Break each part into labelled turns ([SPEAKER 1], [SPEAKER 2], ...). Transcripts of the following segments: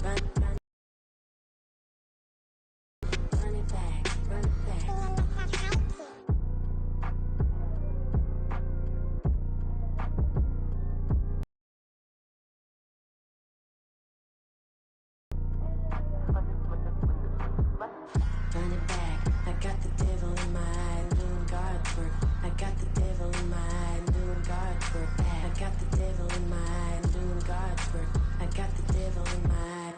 [SPEAKER 1] Run it back. I got the devil in my eye, I'm doing God's work. I got the devil in my eye, I'm doing God's work. I got the devil in my eye, I'm doing God's work. I got the devil in my eye.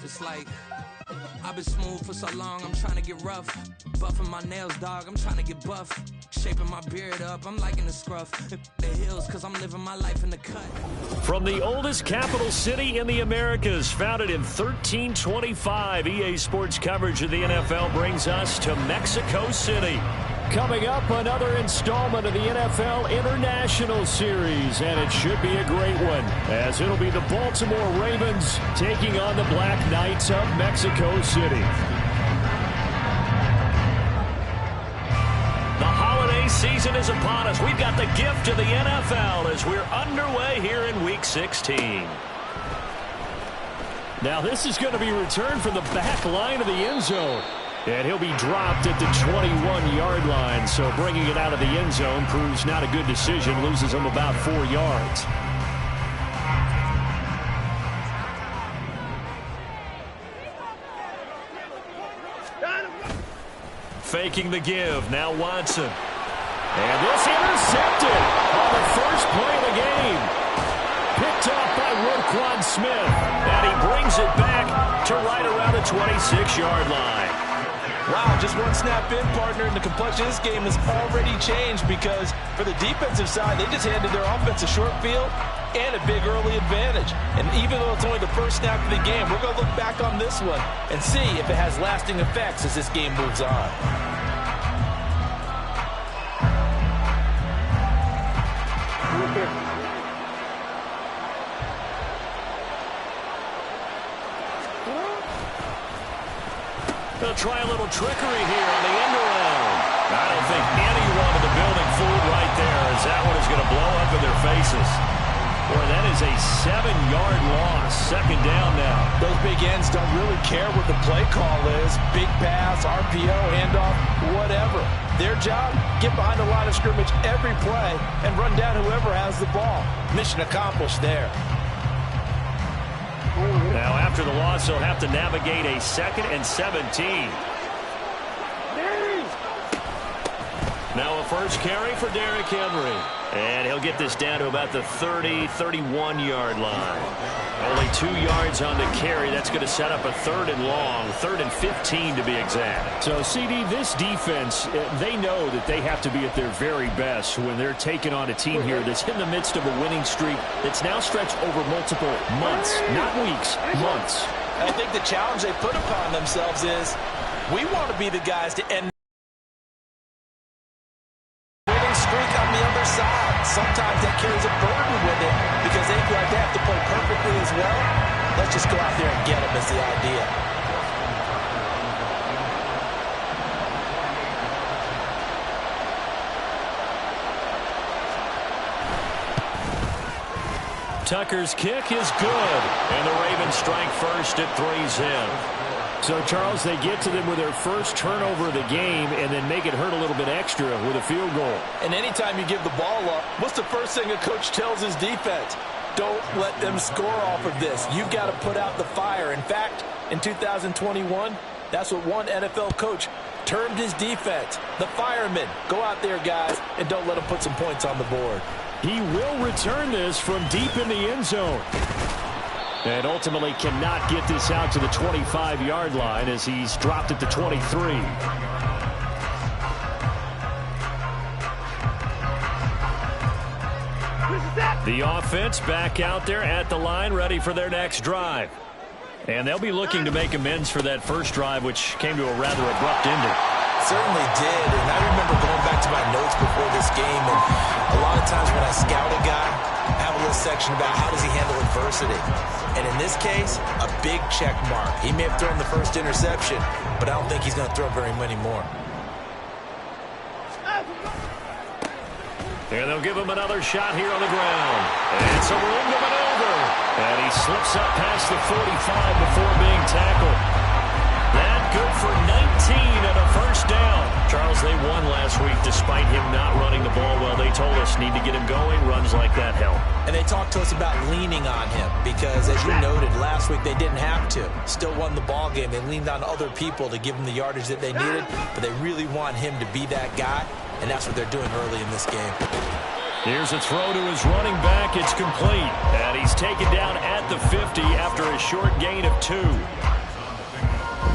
[SPEAKER 2] It's like, I've been smooth for so long, I'm trying to get rough. Buffing my nails, dog, I'm trying to get buff. Shaping my beard up, I'm liking the scruff. The hills, cause I'm living my life in the cut.
[SPEAKER 3] From the oldest capital city in the Americas, founded in 1325, EA Sports coverage of the NFL brings us to Mexico City. Coming up, another installment of the NFL International Series, and it should be a great one, as it'll be the Baltimore Ravens taking on the Black Knights of Mexico City. The holiday season is upon us. We've got the gift of the NFL as we're underway here in Week 16. Now this is going to be returned from the back line of the end zone. And he'll be dropped at the 21-yard line, so bringing it out of the end zone proves not a good decision, loses him about 4 yards. Faking the give, now Watson. And this intercepted on the first play of the game. Picked off by Roquan Smith, and he brings it back to right around the 26-yard line.
[SPEAKER 4] Wow, just one snap in, partner, and the complexion of this game has already changed because for the defensive side, they just handed their offense a short field and a big early advantage. And even though it's only the first snap of the game, we're going to look back on this one and see if it has lasting effects as this game moves on.
[SPEAKER 3] They'll try a little trickery here on the end around. I don't think anyone in the building fooled right there, as that one is going to blow up in their faces. Boy, that is a 7-yard loss. Second down now.
[SPEAKER 4] Those big ends don't really care what the play call is. Big pass, RPO, handoff, whatever. Their job, get behind the line of scrimmage every play and run down whoever has the ball. Mission accomplished there.
[SPEAKER 3] Now, after the loss, they'll have to navigate a 2nd and 17. Now a first carry for Derrick Henry. And he'll get this down to about the 30, 31-yard line. Only 2 yards on the carry. That's going to set up a 3rd and long, 3rd and 15 to be exact.
[SPEAKER 5] So, CD, this defense, they know that they have to be at their very best when they're taking on a team here that's in the midst of a winning streak that's now stretched over multiple months, not weeks, months.
[SPEAKER 4] I think the challenge they put upon themselves is we want to be the guys to end winning streak on the other side. Sometimes that carries a burden with it because they feel like they have to play perfectly as well. Let's just go out there and get them is the idea.
[SPEAKER 3] Tucker's kick is good, and the Ravens strike first at 3-zip.
[SPEAKER 5] So, Charles, they get to them with their first turnover of the game and then make it hurt a little bit extra with a field goal.
[SPEAKER 4] And anytime you give the ball up, what's the first thing a coach tells his defense? Don't let them score off of this. You've got to put out the fire. In fact, in 2021, that's what one NFL coach termed his defense. The firemen. Go out there, guys, and don't let them put some points on the board.
[SPEAKER 5] He will return this from deep in the end zone. And ultimately cannot get this out to the 25-yard line as he's dropped at the 23.
[SPEAKER 3] The offense back out there at the line, ready for their next drive. And they'll be looking to make amends for that first drive, which came to a rather abrupt ending.
[SPEAKER 4] Certainly did, and I remember going back to my notes before this game, and a lot of times when I scout a guy, I have a little section about how does he handle adversity. And in this case, a big check mark. He may have thrown the first interception, but I don't think he's going to throw very many more.
[SPEAKER 3] And they'll give him another shot here on the ground. And some room to maneuver. And he slips up past the 45 before being tackled. That good for 19 and a first down. Charles, they won last week despite him not running the ball well. They told us need to get him going. Runs like that help.
[SPEAKER 4] And they talked to us about leaning on him because, as you noted, last week they didn't have to. Still won the ball game. They leaned on other people to give them the yardage that they needed, but they really want him to be that guy, and that's what they're doing early in this game.
[SPEAKER 3] Here's a throw to his running back. It's complete. And he's taken down at the 50 after a short gain of 2.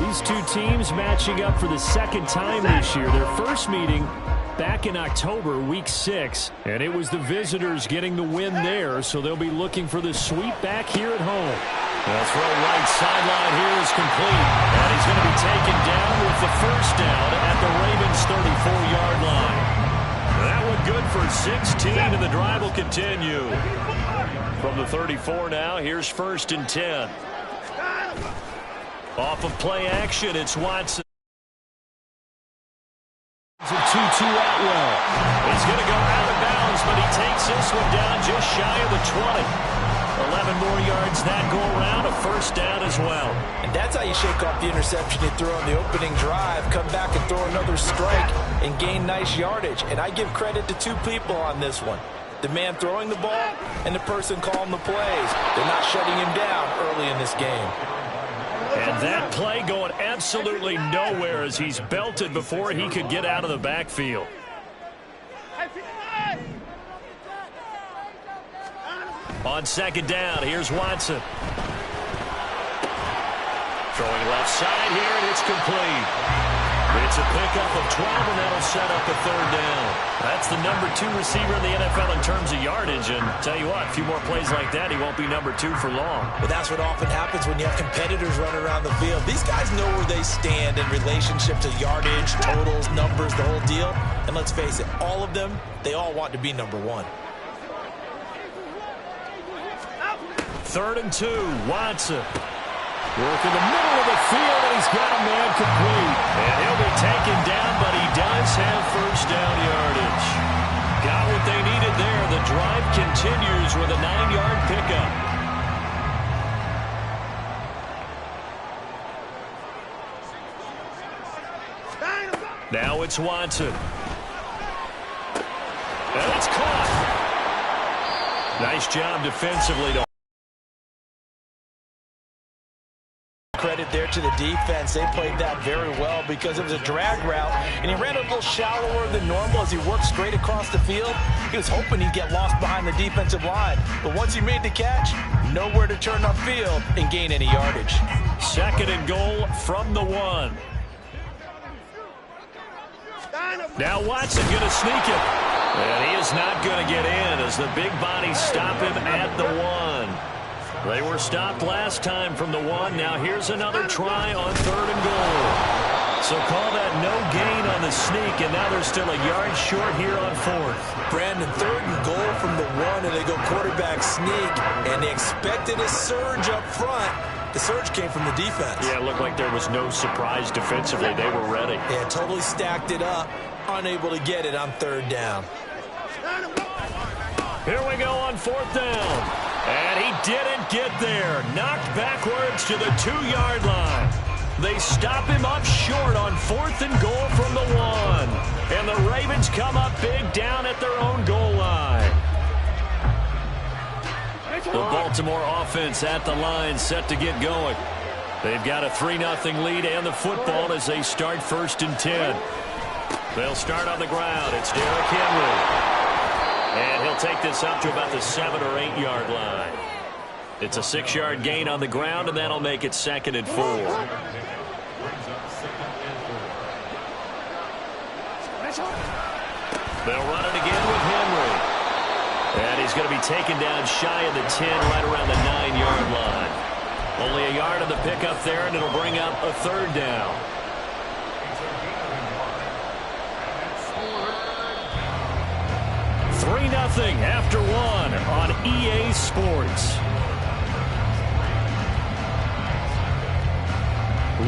[SPEAKER 3] These two teams matching up for the second time this year. Their first meeting back in October, week 6. And it was the visitors getting the win there, so they'll be looking for the sweep back here at home. The throw right sideline here is complete. And he's going to be taken down with the first down at the Ravens' 34-yard line. That one good for 16, and the drive will continue. From the 34 now, here's 1st and 10. Off of play action, it's Watson. It's a 2-2 Atwell. He's going to go out of bounds, but he takes this one down just shy of the 20. 11 more yards that go around, a first down as well.
[SPEAKER 4] And that's how you shake off the interception you threw on the opening drive, come back and throw another strike and gain nice yardage. And I give credit to 2 people on this one. The man throwing the ball and the person calling the plays. They're not shutting him down early in this game.
[SPEAKER 3] And that play going absolutely nowhere as he's belted before he could get out of the backfield. On second down, here's Watson. Throwing left side here, and it's complete. It's a pickup of 12, and that'll set up a third down. That's the number 2 receiver in the NFL in terms of yardage. And tell you what, a few more plays like that, he won't be number 2 for long.
[SPEAKER 4] But that's what often happens when you have competitors running around the field. These guys know where they stand in relationship to yardage, totals, numbers, the whole deal. And let's face it, all of them, they all want to be number 1.
[SPEAKER 3] 3rd and 2, Watson. Working the middle of the field, and he's got a man complete. And he'll be taken down, but he does have first down yardage. Got what they needed there. The drive continues with a 9-yard pickup. Now it's Watson. And it's caught. Nice job defensively to
[SPEAKER 4] credit there to the defense. They played that very well because it was a drag route, and he ran a little shallower than normal as he worked straight across the field. He was hoping he'd get lost behind the defensive line, but once he made the catch, nowhere to turn upfield and gain any yardage.
[SPEAKER 3] 2nd and goal from the 1. Now Watson going to sneak it, and he is not going to get in as the big bodies stop him at the 1. They were stopped last time from the 1. Now here's another try on 3rd and goal. So call that no gain on the sneak, and now they're still a yard short here on 4th.
[SPEAKER 4] Brandon, 3rd and goal from the 1, and they go quarterback sneak, and they expected a surge up front. The surge came from the defense.
[SPEAKER 3] Yeah, it looked like there was no surprise defensively. They were ready.
[SPEAKER 4] Yeah, totally stacked it up, unable to get it on 3rd down.
[SPEAKER 3] Here we go on 4th down. And he didn't get there. Knocked backwards to the 2-yard line. They stop him up short on 4th and goal from the 1. And the Ravens come up big down at their own goal line. The Baltimore offense at the line set to get going. They've got a 3-0 lead and the football as they start 1st and 10. They'll start on the ground. It's Derrick Henry. And he'll take this up to about the 7 or 8 yard line. It's a 6-yard gain on the ground, and that'll make it 2nd and 4. They'll run it again with Henry. And he's going to be taken down shy of the 10, right around the 9-yard line. Only a yard on the pickup there, and it'll bring up a third down. Three 0 after one on EA Sports.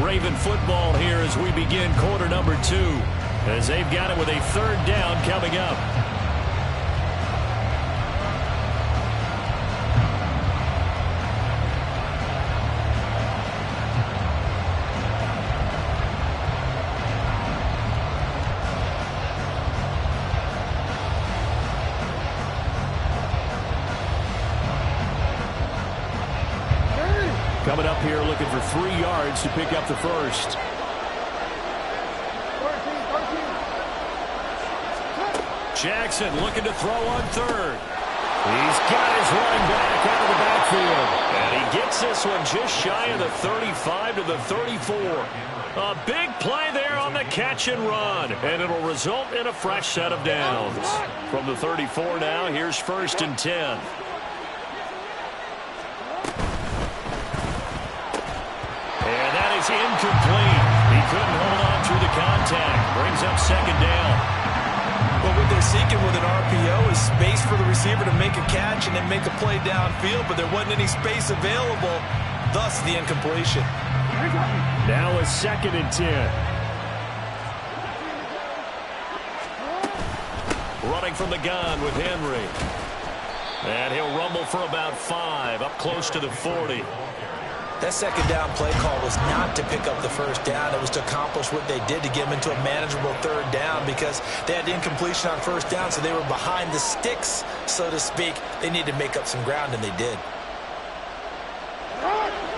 [SPEAKER 3] Raven football here as we begin quarter number 2, as they've got it with a third down coming up. Coming up here looking for 3 yards to pick up the first. Jackson looking to throw on third. He's got his running back out of the backfield. And he gets this one just shy of the 35 to the 34. A big play there on the catch and run. And it'll result in a fresh set of downs. From the 34 now, here's 1st and 10. Incomplete. He couldn't hold on through the contact. Brings up 2nd down.
[SPEAKER 4] But what they're seeking with an RPO is space for the receiver to make a catch and then make a play downfield, but there wasn't any space available, thus the incompletion.
[SPEAKER 3] Now a 2nd and 10. Running from the gun with Henry. And he'll rumble for about 5, up close to the 40.
[SPEAKER 4] That 2nd down play call was not to pick up the 1st down. It was to accomplish what they did to get them into a manageable 3rd down because they had incompletion on 1st down, so they were behind the sticks, so to speak. They needed to make up some ground, and they did.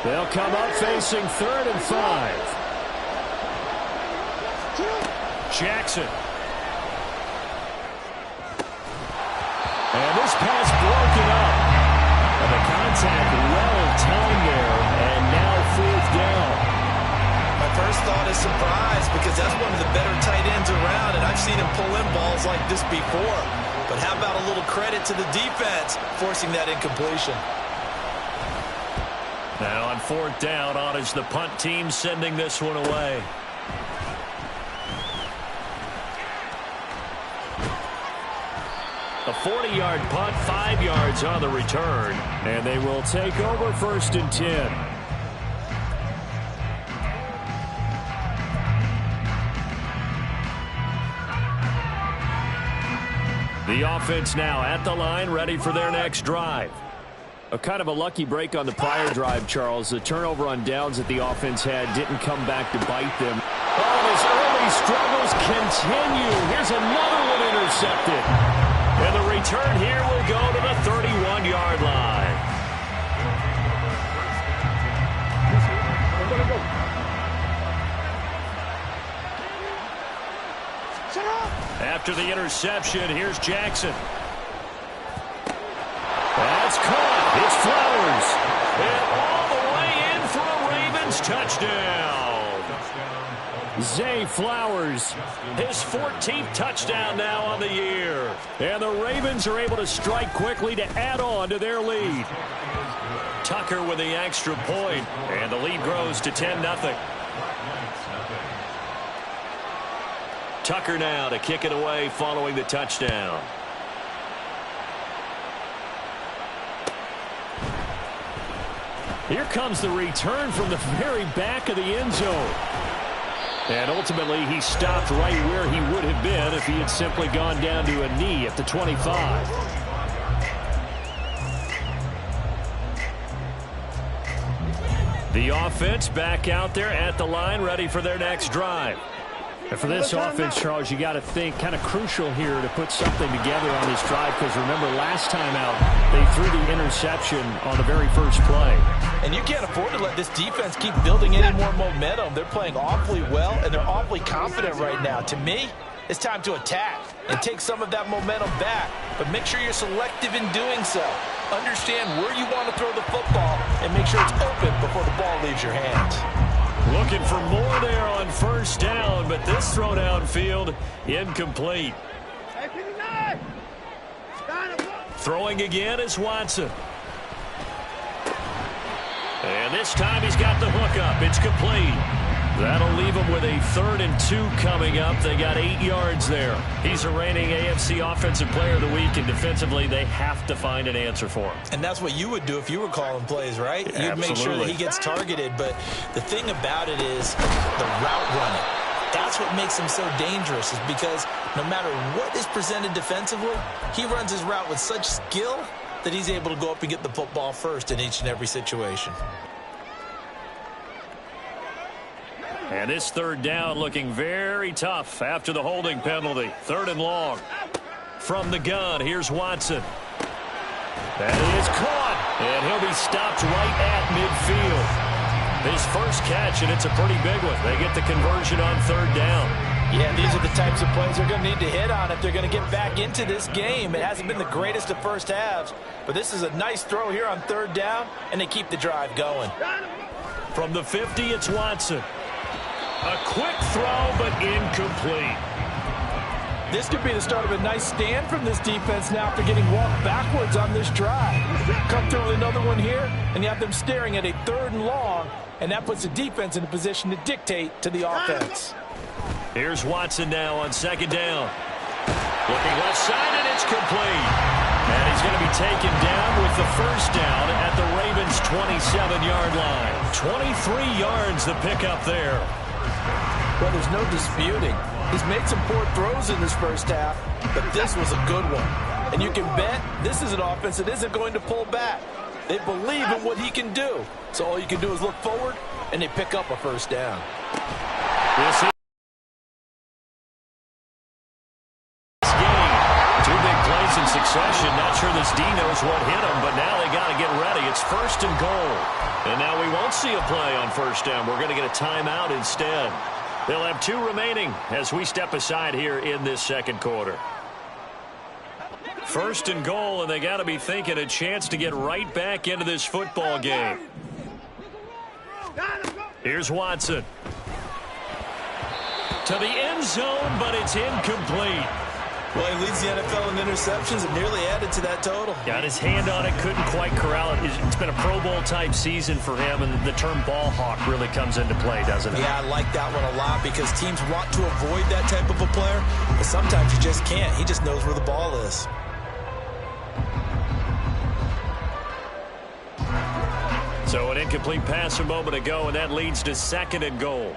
[SPEAKER 3] They'll come up facing 3rd and 5. Jackson. And this pass broken up. And the contact well timed there, and now 4th down.
[SPEAKER 4] My first thought is surprise because that's one of the better tight ends around, and I've seen him pull in balls like this before. But how about a little credit to the defense forcing that incompletion?
[SPEAKER 3] Now on 4th down, on is the punt team sending this one away. A 40-yard punt, 5 yards on the return. And they will take over 1st and 10. The offense now at the line, ready for their next drive. A kind of a lucky break on the prior drive, Charles. The turnover on downs that the offense had didn't come back to bite them. Oh, his early struggles continue. Here's another one intercepted. And the return here will go to the 31-yard line. After the interception, here's Jackson. That's caught. It's Flowers. And all the way in for a Ravens touchdown. Zay Flowers, his 14th touchdown now on the year. And the Ravens are able to strike quickly to add on to their lead. Tucker with the extra point, and the lead grows to 10-0. Tucker now to kick it away following the touchdown. Here comes the return from the very back of the end zone. And ultimately, he stopped right where he would have been if he had simply gone down to a knee at the 25. The offense back out there at the line, ready for their next drive. And for this offense, Charles, you got to think kind of crucial here to put something together on this drive because remember last time out they threw the interception on the very first play.
[SPEAKER 4] And you can't afford to let this defense keep building any more momentum. They're playing awfully well and they're awfully confident right now. To me, it's time to attack and take some of that momentum back. But make sure you're selective in doing so. Understand where you want to throw the football and make sure it's open before the ball leaves your hands.
[SPEAKER 3] Looking for more there on 1st down, but this throw downfield incomplete. Throwing again is Watson. And this time he's got the hook up. It's complete. That'll leave him with a 3rd and 2 coming up. They got 8 yards there. He's the reigning AFC Offensive Player of the Week, and defensively they have to find an answer for him.
[SPEAKER 4] And that's what you would do if you were calling plays, right? You'd make sure that he gets targeted. But the thing about it is the route running. That's what makes him so dangerous, is because no matter what is presented defensively, he runs his route with such skill that he's able to go up and get the football first in each and every situation.
[SPEAKER 3] And this 3rd down looking very tough after the holding penalty. 3rd and long. From the gun, here's Watson. That is caught. And he'll be stopped right at midfield. His first catch, and it's a pretty big one. They get the conversion on 3rd down.
[SPEAKER 4] Yeah, these are the types of plays they're going to need to hit on if they're going to get back into this game. It hasn't been the greatest of first halves, but this is a nice throw here on 3rd down, and they keep the drive going.
[SPEAKER 3] From the 50, it's Watson. A quick throw, but incomplete.
[SPEAKER 4] This could be the start of a nice stand from this defense now after getting walked backwards on this drive. Come through with another one here, and you have them staring at a 3rd and long, and that puts the defense in a position to dictate to the offense.
[SPEAKER 3] Here's Watson now on 2nd down. Looking left side, and it's complete. And he's going to be taken down with the 1st down at the Ravens' 27-yard line. 23 yards the pickup there.
[SPEAKER 4] Well, there's no disputing. He's made some poor throws in this first half, but this was a good one. And you can bet this is an offense that isn't going to pull back. They believe in what he can do. So all you can do is look forward, and they pick up a 1st down.
[SPEAKER 3] This game. 2 big plays in succession. Not sure this D knows what hit him, but now they got to get ready. It's 1st and goal. And now we won't see a play on 1st down. We're going to get a timeout instead. They'll have 2 remaining as we step aside here in this 2nd quarter. 1st and goal, and they got to be thinking a chance to get right back into this football game. Here's Watson. To the end zone, but it's incomplete.
[SPEAKER 4] Well, he leads the NFL in interceptions and nearly added to that total.
[SPEAKER 3] Got his hand on it, couldn't quite corral it. It's been a Pro Bowl-type season for him, and the term ball hawk really comes into play, doesn't it?
[SPEAKER 4] Yeah, I like that one a lot because teams want to avoid that type of a player, but sometimes you just can't. He just knows where the ball is.
[SPEAKER 3] So an incomplete pass a moment ago, and that leads to 2nd and goal.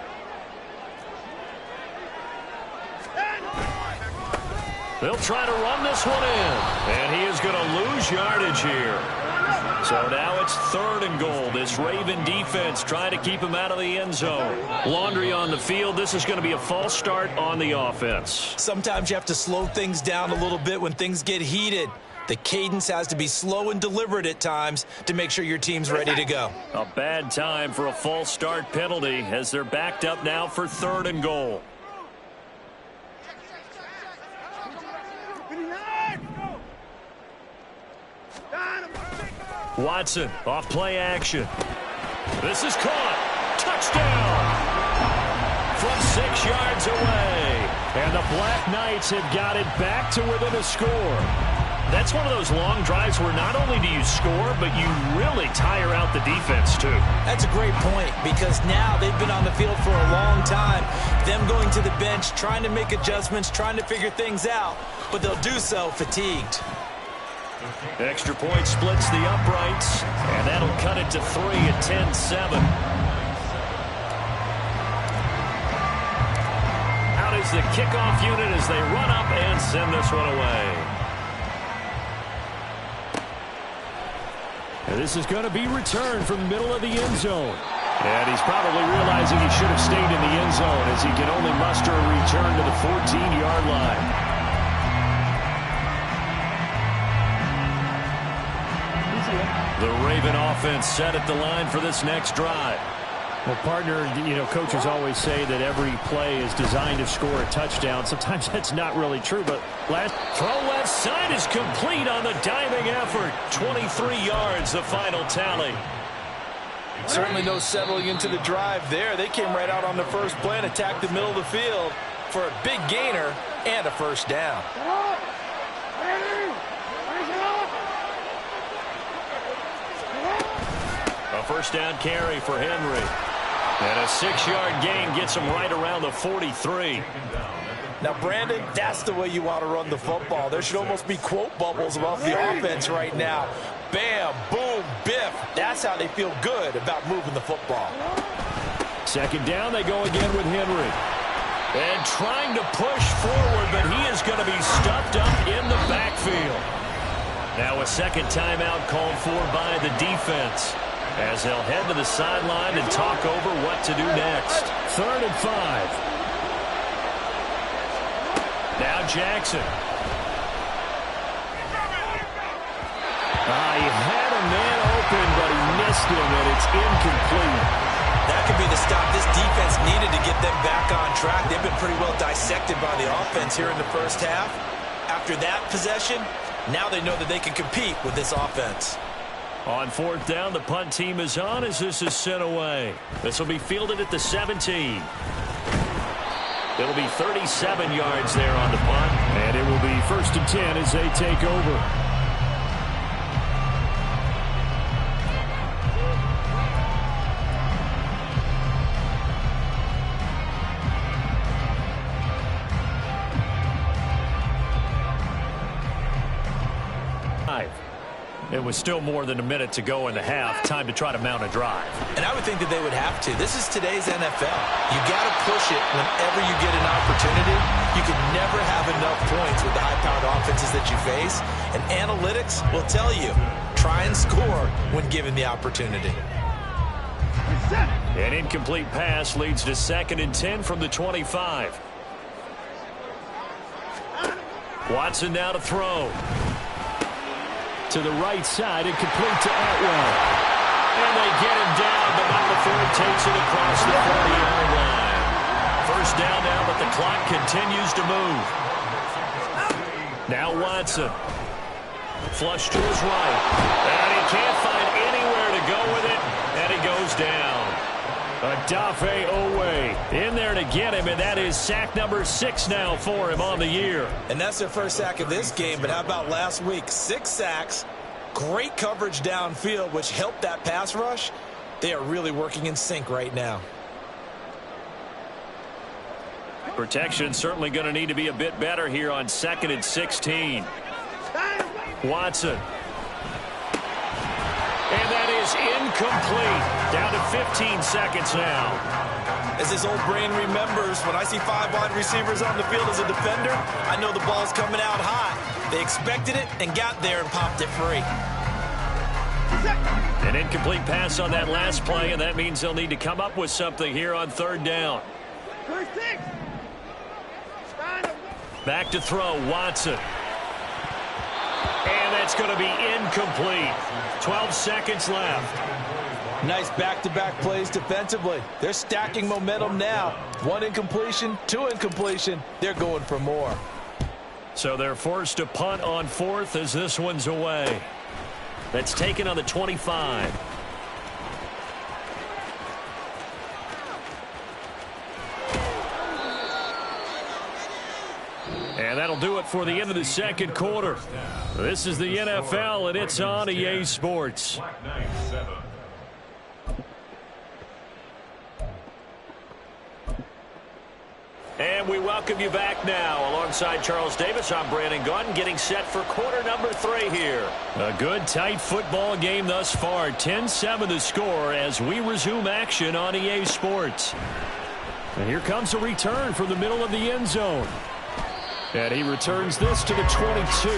[SPEAKER 3] They'll try to run this one in, and he is going to lose yardage here. So now it's 3rd and goal. This Raven defense trying to keep him out of the end zone. Laundry on the field. This is going to be a false start on the offense.
[SPEAKER 4] Sometimes you have to slow things down a little bit when things get heated. The cadence has to be slow and deliberate at times to make sure your team's ready to go.
[SPEAKER 3] A bad time for a false start penalty as they're backed up now for 3rd and goal. Watson off play action. This is caught. Touchdown. From 6 yards away. And the Black Knights have got it back to within a score. That's one of those long drives where not only do you score, but you really tire out the defense, too.
[SPEAKER 4] That's a great point because now they've been on the field for a long time. Them going to the bench, trying to make adjustments, trying to figure things out, but they'll do so fatigued.
[SPEAKER 3] Extra point splits the uprights, and that'll cut it to 3 at 10-7. Out is the kickoff unit as they run up and send this one away. And this is going to be returned from the middle of the end zone. And he's probably realizing he should have stayed in the end zone as he can only muster a return to the 14-yard line. The Raven offense set at the line for this next drive.
[SPEAKER 5] Well, partner, coaches always say that every play is designed to score a touchdown. Sometimes that's not really true, but last
[SPEAKER 3] throw left side is complete on the diving effort. 23 yards, the final tally.
[SPEAKER 4] Certainly no settling into the drive there. They came right out on the first play and attacked the middle of the field for a big gainer and a 1st down.
[SPEAKER 3] first down carry for Henry. And a 6-yard gain gets him right around the 43.
[SPEAKER 4] Now, Brandon, that's the way you want to run the football. There should almost be quote bubbles above the offense right now. Bam, boom, biff. That's how they feel good about moving the football.
[SPEAKER 3] Second down, they go again with Henry. And trying to push forward, but he is going to be stuffed up in the backfield. Now a second timeout called for by the defense, as they'll head to the sideline and talk over what to do next. 3rd and 5. Now Jackson. He had a man open, but he missed him, and it's incomplete.
[SPEAKER 4] That could be the stop this defense needed to get them back on track. They've been pretty well dissected by the offense here in the first half. After that possession, now they know that they can compete with this offense.
[SPEAKER 3] On 4th down, the punt team is on as this is sent away. This will be fielded at the 17. It'll be 37 yards there on the punt. And it will be 1st and 10 as they take over. It was still more than a minute to go in the half. Time to try to mount a drive.
[SPEAKER 4] And I would think that they would have to. This is today's NFL. You got to push it whenever you get an opportunity. You can never have enough points with the high-powered offenses that you face. And analytics will tell you, try and score when given the opportunity.
[SPEAKER 3] An incomplete pass leads to 2nd and 10 from the 25. Watson now to throw. To the right side and complete to Atwell. And they get him down, but not before he takes it across the 40-yard line. First down now, but the clock continues to move. Now Watson. Flush to his right. And he can't find anywhere to go with it, and he goes down. Odafe Owe in there to get him, and that is sack number 6 now for him on the year.
[SPEAKER 4] And that's their first sack of this game, but how about last week? 6 sacks, great coverage downfield, which helped that pass rush. They are really working in sync right now.
[SPEAKER 3] Protection certainly going to need to be a bit better here on 2nd and 16. Watson. And that is incomplete. Down to 15 seconds now.
[SPEAKER 4] As this old brain remembers, when I see 5 wide receivers on the field as a defender, I know the ball's coming out hot. They expected it and got there and popped it free.
[SPEAKER 3] An incomplete pass on that last play, and that means they'll need to come up with something here on 3rd down. Back to throw, Watson. And that's going to be incomplete. 12 seconds left.
[SPEAKER 4] Nice back-to-back plays defensively. They're stacking momentum now. 1 incompletion, 2 incompletion. They're going for more.
[SPEAKER 3] So they're forced to punt on 4th as this one's away. That's taken on the 25. And that'll do it for the end of the 2nd quarter. This is the NFL, and it's on EA Sports. And we welcome you back now. Alongside Charles Davis, I'm Brandon Gunn, getting set for quarter number 3 here. A good, tight football game thus far. 10-7 the score as we resume action on EA Sports. And here comes a return from the middle of the end zone. And he returns this to the 22.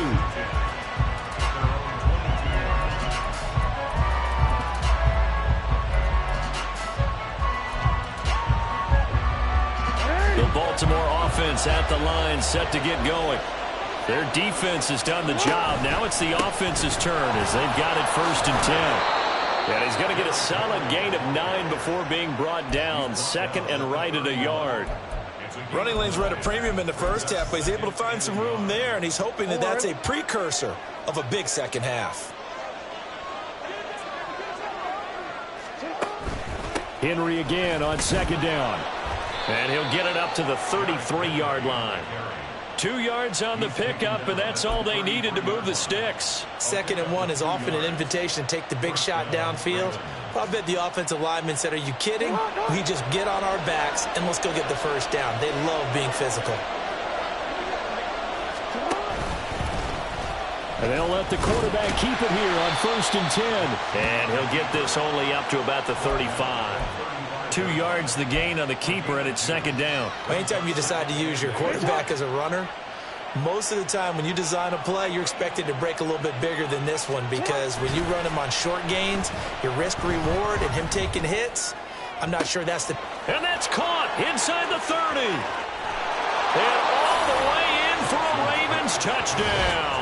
[SPEAKER 3] The Baltimore offense at the line, set to get going. Their defense has done the job. Now it's the offense's turn as they've got it 1st and 10. And he's going to get a solid gain of 9 before being brought down. 2nd and right at a yard.
[SPEAKER 4] Running lanes were at a premium in the first half, but he's able to find some room there, and he's hoping that that's a precursor of a big second half.
[SPEAKER 3] Henry again on 2nd down. And he'll get it up to the 33-yard line. 2 yards on the pickup, and that's all they needed to move the sticks.
[SPEAKER 4] 2nd and 1 is often an invitation to take the big shot downfield. I bet the offensive lineman said, are you kidding? We just get on our backs and let's go get the first down. They love being physical.
[SPEAKER 3] And they'll let the quarterback keep it here on 1st and 10. And he'll get this only up to about the 35. 2 yards the gain on the keeper, and it's 2nd down.
[SPEAKER 4] Anytime you decide to use your quarterback as a runner, most of the time when you design a play, you're expected to break a little bit bigger than this one, because when you run him on short gains, your risk-reward and him taking hits, I'm not sure that's the...
[SPEAKER 3] And that's caught inside the 30. And all the way in for a Ravens touchdown.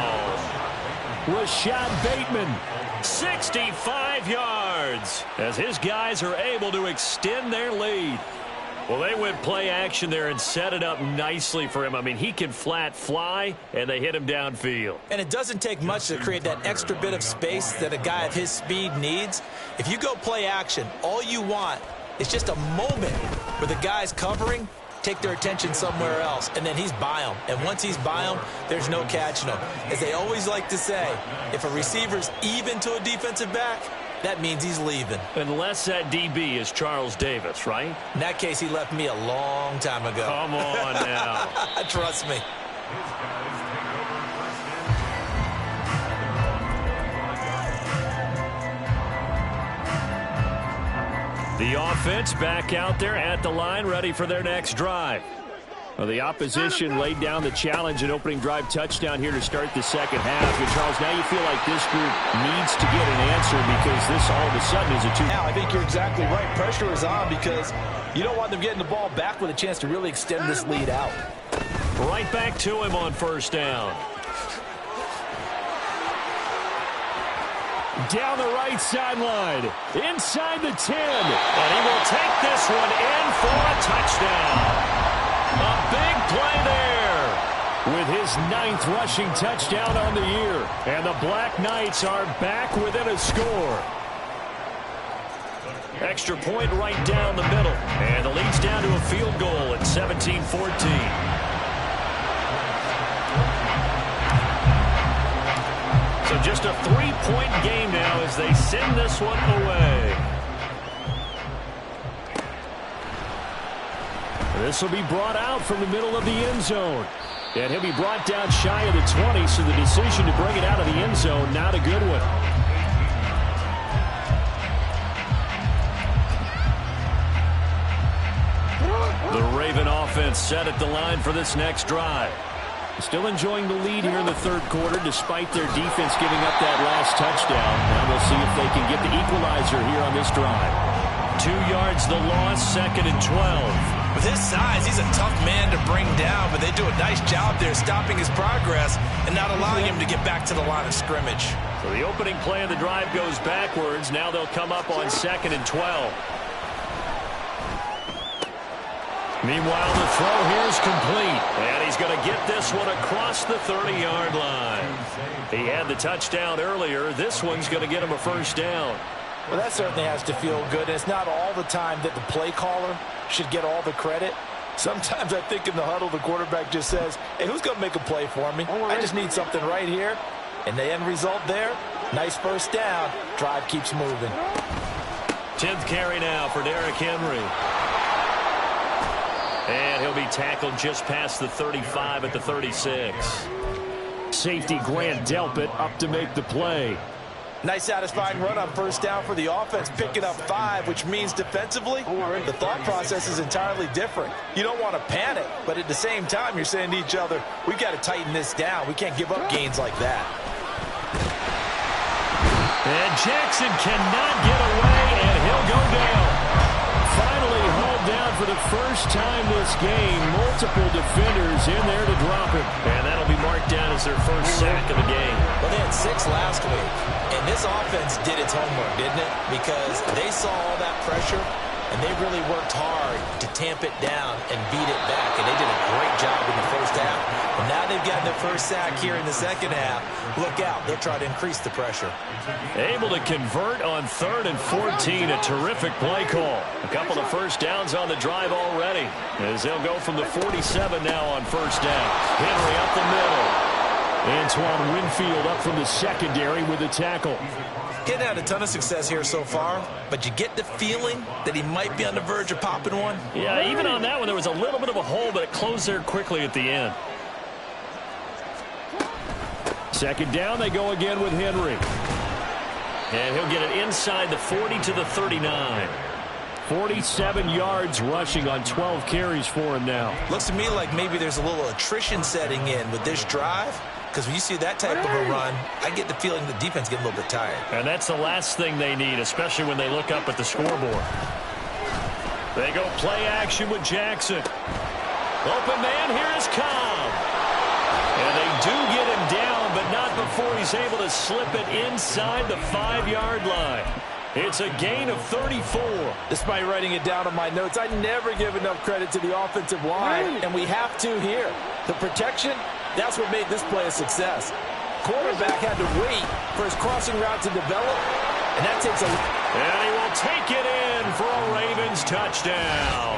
[SPEAKER 3] Rashad Bateman, 65 yards, as his guys are able to extend their lead. Well, they went play action there and set it up nicely for him. I mean, he can flat fly, and they hit him downfield.
[SPEAKER 4] And it doesn't take much to create that extra bit of space that a guy of his speed needs. If you go play action, all you want is just a moment where the guy's covering, take their attention somewhere else, and then he's by him. And once he's by him, there's no catching him. As they always like to say, if a receiver's even to a defensive back, that means he's leaving.
[SPEAKER 3] Unless that DB is Charles Davis, right?
[SPEAKER 4] In that case, he left me a long time ago.
[SPEAKER 3] Come on now.
[SPEAKER 4] Trust me.
[SPEAKER 3] The offense back out there at the line, ready for their next drive. Well, the opposition laid down the challenge and opening drive touchdown here to start the second half. And Charles, now you feel like this group needs to get an answer, because this all of a sudden is a 2.
[SPEAKER 4] Now, I think you're exactly right. Pressure is on, because you don't want them getting the ball back with a chance to really extend this lead out.
[SPEAKER 3] Right back to him on 1st down. Down the right sideline, inside the 10, and he will take this one in for a touchdown. A big play there with his 9th rushing touchdown on the year. And the Black Knights are back within a score. Extra point right down the middle, and the lead's down to a field goal at 17-14. So just a 3-point game now as they send this one away. This will be brought out from the middle of the end zone. And he'll be brought down shy of the 20, so the decision to bring it out of the end zone, not a good one. The Raven offense set at the line for this next drive. Still enjoying the lead here in the 3rd quarter, despite their defense giving up that last touchdown. Now we'll see if they can get the equalizer here on this drive. 2 yards the loss, 2nd and 12.
[SPEAKER 4] With his size, he's a tough man to bring down, but they do a nice job there stopping his progress and not allowing him to get back to the line of scrimmage.
[SPEAKER 3] So the opening play of the drive goes backwards. Now they'll come up on 2nd and 12. Meanwhile, the throw here is complete, and he's going to get this one across the 30-yard line. He had the touchdown earlier. This one's going to get him a 1st down.
[SPEAKER 4] Well, that certainly has to feel good. It's not all the time that the play caller should get all the credit. Sometimes I think in the huddle, the quarterback just says, hey, who's going to make a play for me? I just need something right here. And the end result there, nice 1st down. Drive keeps moving.
[SPEAKER 3] 10th carry now for Derrick Henry. And he'll be tackled just past the 35 at the 36. Safety Grant Delpit up to make the play.
[SPEAKER 4] Nice satisfying run on 1st down for the offense, picking up 5, which means defensively, the thought process is entirely different. You don't want to panic, but at the same time, you're saying to each other, we've got to tighten this down. We can't give up gains like that.
[SPEAKER 3] And Jackson cannot get away, and he'll go down. Finally hauled down for the first time this game. Multiple defenders in there to drop him. And that'll be marked down as their 1st sack of the game.
[SPEAKER 4] Well, they had 6 last week. And this offense did its homework, didn't it? Because they saw all that pressure, and they really worked hard to tamp it down and beat it back. And they did a great job in the 1st half. But now they've gotten their 1st sack here in the 2nd half. Look out. They'll try to increase the pressure.
[SPEAKER 3] Able to convert on 3rd and 14. A terrific play call. A couple of 1st downs on the drive already, as they'll go from the 47 now on 1st down. Henry up the middle. Antoine Winfield up from the secondary with a tackle.
[SPEAKER 4] Getting had a ton of success here so far, but you get the feeling that he might be on the verge of popping one.
[SPEAKER 3] Yeah, even on that one, there was a little bit of a hole, but it closed there quickly at the end. Second down, they go again with Henry. And he'll get it inside the 40 to the 39. 47 yards rushing on 12 carries for him now.
[SPEAKER 4] Looks to me like maybe there's a little attrition setting in with this drive, because when you see that type of a run, I get the feeling the defense getting a little bit tired.
[SPEAKER 3] And that's the last thing they need, especially when they look up at the scoreboard. They go play action with Jackson. Open man, here is Cobb. And they do get him down, but not before he's able to slip it inside the 5-yard line. It's a gain of 34.
[SPEAKER 4] Despite writing it down on my notes, I never give enough credit to the offensive line, and we have to here. The protection, that's what made this play a success. Quarterback had to wait for his crossing route to develop, and that takes a...
[SPEAKER 3] And he will take it in for a Ravens touchdown.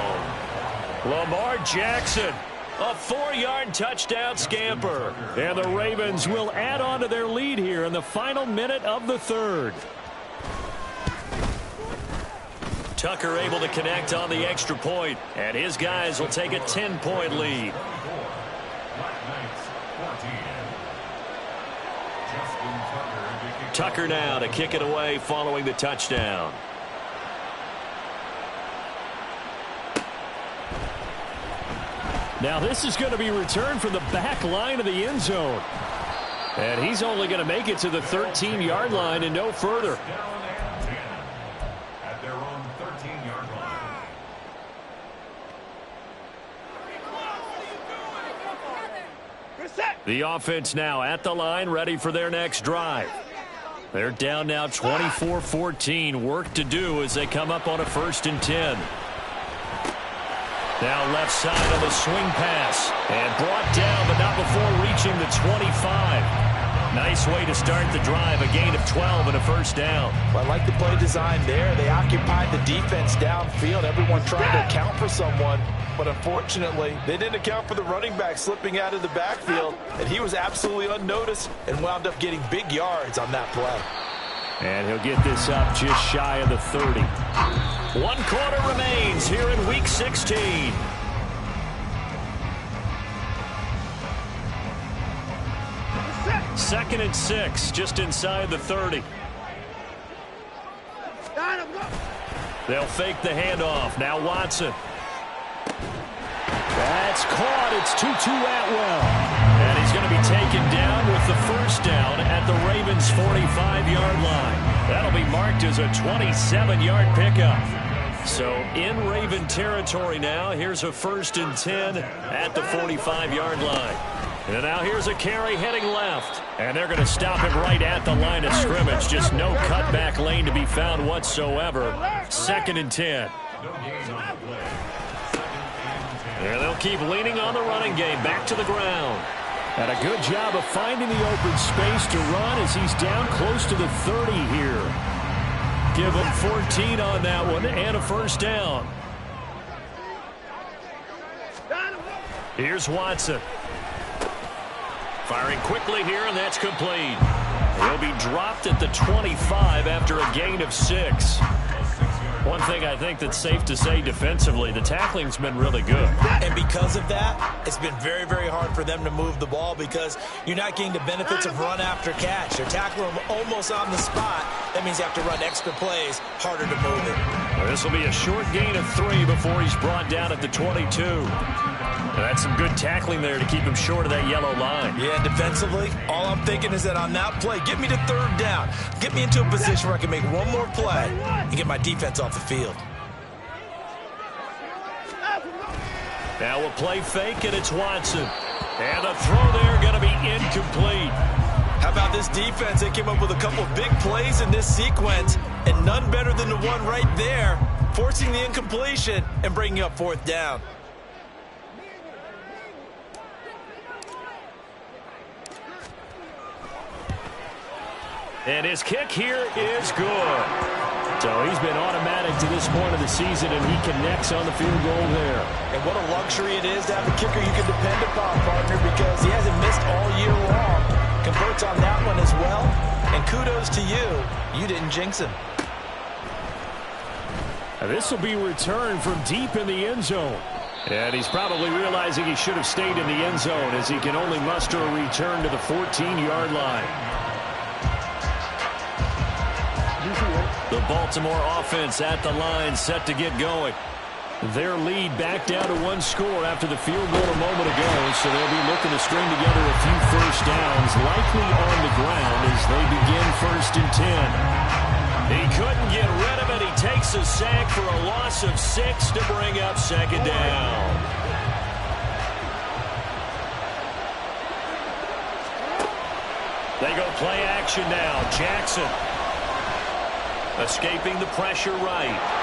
[SPEAKER 3] Lamar Jackson, a 4-yard touchdown scamper. And the Ravens will add on to their lead here in the final minute of the third. Tucker able to connect on the extra point, and his guys will take a 10-point lead. Tucker now to kick it away following the touchdown. Now this is going to be returned from the back line of the end zone. And he's only going to make it to the 13-yard line and no further. The offense now at the line, ready for their next drive. They're down now 24-14. Work to do as they come up on a 1st and 10. Now left side of the swing pass. And brought down, but not before reaching the 25. Nice way to start the drive. A gain of 12 and a 1st down.
[SPEAKER 4] Well, I like the play design there. They occupied the defense downfield. Everyone trying to account for someone. But unfortunately, they didn't account for the running back slipping out of the backfield. And he was absolutely unnoticed and wound up getting big yards on that play.
[SPEAKER 3] And he'll get this up just shy of the 30. 1 quarter remains here in Week 16. Second and 6, just inside the 30. They'll fake the handoff. Now Watson. That's caught. It's Tutu Atwell. And he's going to be taken down with the 1st down at the Ravens' 45-yard line. That'll be marked as a 27-yard pickup. So in Raven territory now. Here's a 1st and 10 at the 45-yard line. And now here's a carry heading left. And they're going to stop it right at the line of scrimmage. Just no cutback lane to be found whatsoever. 2nd and 10. And they'll keep leaning on the running game. Back to the ground. And a good job of finding the open space to run as he's down close to the 30 here. Give him 14 on that one and a 1st down. Here's Watson. Firing quickly here, and that's complete. He'll be dropped at the 25 after a gain of 6. One thing I think that's safe to say defensively, the tackling's been really good.
[SPEAKER 4] And because of that, it's been very, very hard for them to move the ball because you're not getting the benefits of run after catch. They're tackling them almost on the spot. That means you have to run extra plays, harder to move it.
[SPEAKER 3] Well, this will be a short gain of 3 before he's brought down at the 22. That's some good tackling there to keep him short of that yellow line.
[SPEAKER 4] Yeah, defensively, all I'm thinking is that on that play, get me to 3rd down. Get me into a position where I can make one more play and get my defense off the field.
[SPEAKER 3] Now we'll play fake, and it's Watson. And the throw there going to be incomplete.
[SPEAKER 4] How about this defense? They came up with a couple of big plays in this sequence, and none better than the one right there, forcing the incompletion and bringing up 4th down.
[SPEAKER 3] And his kick here is good. So he's been automatic to this point of the season, and he connects on the field goal there.
[SPEAKER 4] And what a luxury it is to have a kicker you can depend upon, partner, because he hasn't missed all year long. points on that one as well. And kudos to you. You didn't jinx him.
[SPEAKER 3] This will be returned from deep in the end zone. And he's probably realizing he should have stayed in the end zone as he can only muster a return to the 14-yard line. The Baltimore offense at the line, set to get going. Their lead back down to one score after the field goal a moment ago, so they'll be looking to string together a few first downs, likely on the ground as they begin 1st and 10. He couldn't get rid of it. He takes a sack for a loss of 6 to bring up 2nd down. They go play action now. Jackson escaping the pressure right.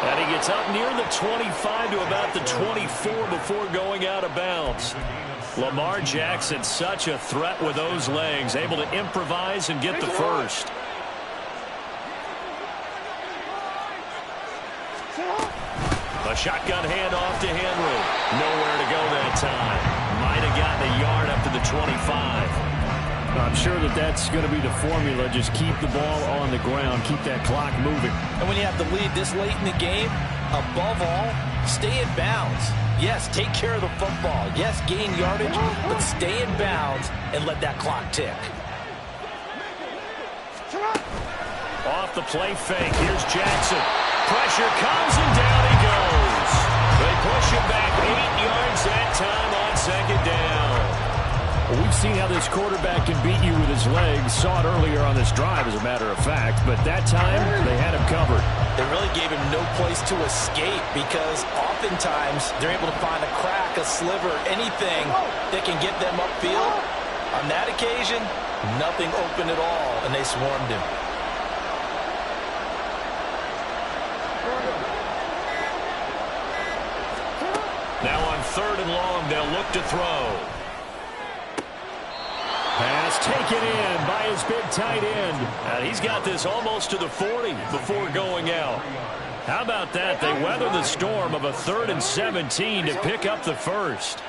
[SPEAKER 3] And he gets up near the 25 to about the 24 before going out of bounds. Lamar Jackson, such a threat with those legs, able to improvise and get the first. A shotgun handoff to Henry. Nowhere to go that time. Might have gotten a yard up to the 25. I'm sure that's going to be the formula. Just keep the ball on the ground. Keep that clock moving.
[SPEAKER 4] And when you have the lead this late in the game, above all, stay in bounds. Yes, take care of the football. Yes, gain yardage, but stay in bounds and let that clock tick.
[SPEAKER 3] Off the play fake. Here's Jackson. Pressure comes and down he goes. They push him back 8 yards that time on 2nd down.
[SPEAKER 5] Well, we've seen how this quarterback can beat you with his legs. Saw it earlier on this drive, as a matter of fact. But that time, they had him covered.
[SPEAKER 4] They really gave him no place to escape because oftentimes they're able to find a crack, a sliver, anything that can get them upfield. On that occasion, nothing open at all, and they swarmed him.
[SPEAKER 3] Now on 3rd and long, they'll look to throw. Pass taken in by his big tight end. And he's got this almost to the 40 before going out. How about that? They weather the storm of a 3rd and 17 to pick up the first.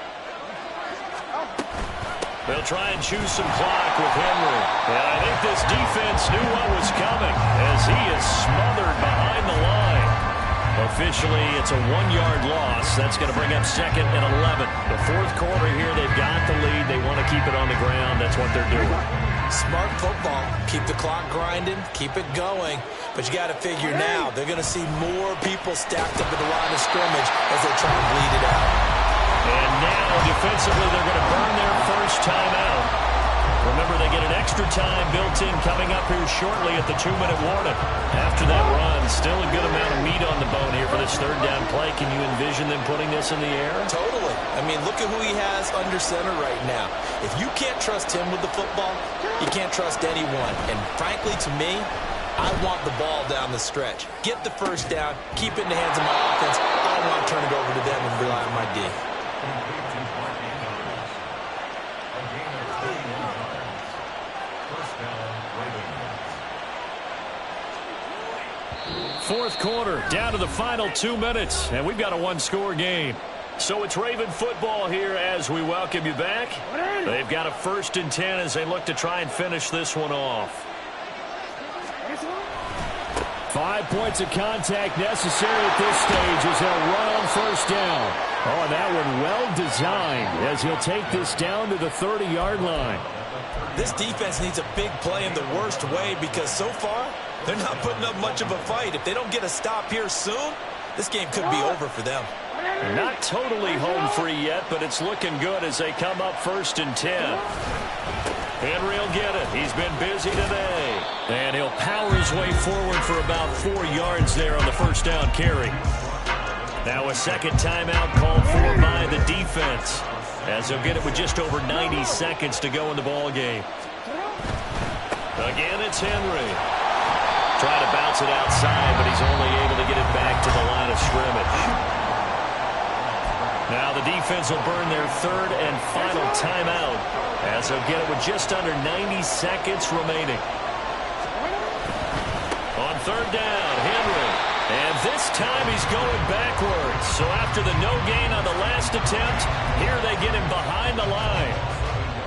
[SPEAKER 3] They'll try and choose some clock with Henry. And I think this defense knew what was coming as he is smothered behind the line. Officially, it's a 1-yard loss. That's going to bring up 2nd and 11. The 4th quarter here, they've got the lead. They want to keep it on the ground. That's what they're doing.
[SPEAKER 4] Smart football. Keep the clock grinding. Keep it going. But you got to figure now, they're going to see more people stacked up at the line of scrimmage as they try to bleed it out.
[SPEAKER 3] And now, defensively, they're going to burn their first timeout. Remember, they get an extra time built in coming up here shortly at the 2-minute warning. After that run, still a good amount of meat on the bone here for this 3rd down play. Can you envision them putting this in the air?
[SPEAKER 4] Totally. I mean, look at who he has under center right now. If you can't trust him with the football, you can't trust anyone. And frankly, to me, I want the ball down the stretch. Get the first down, keep it in the hands of my offense. I don't want to turn it over to them and rely on my D.
[SPEAKER 3] Fourth quarter, down to the final 2 minutes, and we've got a 1-score game. So it's Raven football here as we welcome you back. They've got a 1st and 10 as they look to try and finish this one off.
[SPEAKER 5] 5 points of contact necessary at this stage as they'll run on 1st down. Oh, and that one well designed as he'll take this down to the 30-yard line.
[SPEAKER 4] This defense needs a big play in the worst way because so far, they're not putting up much of a fight. If they don't get a stop here soon, this game could be over for them.
[SPEAKER 3] Not totally home free yet, but it's looking good as they come up 1st and 10. Henry will get it. He's been busy today. And he'll power his way forward for about 4 yards there on the 1st down carry. Now a 2nd timeout called for by the defense as they'll get it with just over 90 seconds to go in the ball game. Again, it's Henry. Trying to bounce it outside, but he's only able to get it back to the line of scrimmage. Now the defense will burn their 3rd and final timeout as they'll get it with just under 90 seconds remaining. On 3rd down, Henry. And this time he's going backwards. So after the no gain on the last attempt, here they get him behind the line.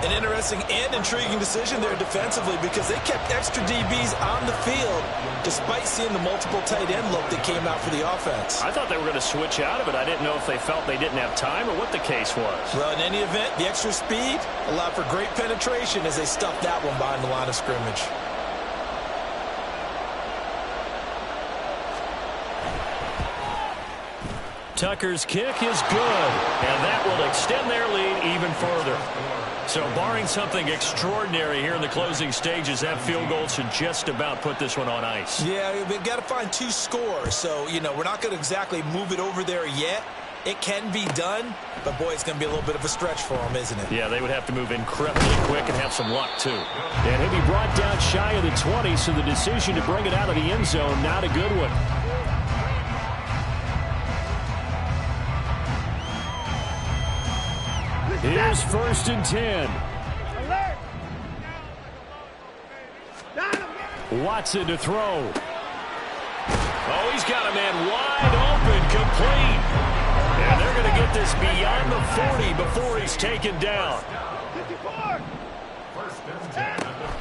[SPEAKER 4] An interesting and intriguing decision there defensively because they kept extra DBs on the field despite seeing the multiple tight end look that came out for the offense.
[SPEAKER 5] I thought they were going to switch out of it. I didn't know if they felt they didn't have time or what the case was.
[SPEAKER 4] Well, in any event, the extra speed allowed for great penetration as they stuffed that one behind the line of scrimmage.
[SPEAKER 3] Tucker's kick is good, and that will extend their lead even further. So barring something extraordinary here in the closing stages, that field goal should just about put this one on ice.
[SPEAKER 4] Yeah, we've got to find 2 scores. So, we're not going to exactly move it over there yet. It can be done, but, boy, it's going to be a little bit of a stretch for them, isn't it?
[SPEAKER 3] Yeah, they would have to move incredibly quick and have some luck, too. And he'll be brought down shy of the 20, so the decision to bring it out of the end zone, not a good one. Here's 1st and 10. Watson to throw. Oh, he's got a man wide open, complete. And they're going to get this beyond the 40 before he's taken down.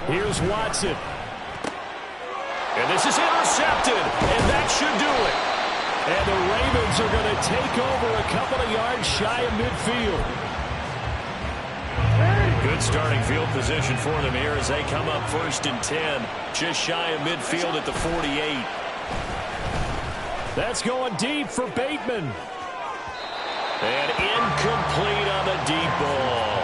[SPEAKER 3] Here's Watson. And this is intercepted, and that should do it. And the Ravens are going to take over a couple of yards shy of midfield. Good starting field position for them here as they come up 1st and 10. Just shy of midfield at the 48. That's going deep for Bateman. And incomplete on the deep ball.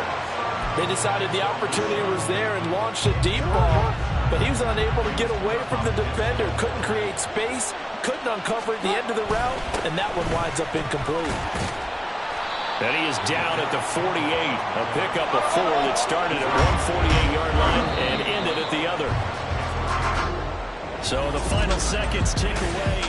[SPEAKER 4] They decided the opportunity was there and launched a deep ball, but he was unable to get away from the defender. Couldn't create space, couldn't uncover at the end of the route, and that one winds up incomplete.
[SPEAKER 3] And he is down at the 48. A pickup of 4 that started at one 48-yard line and ended at the other. So the final seconds tick away.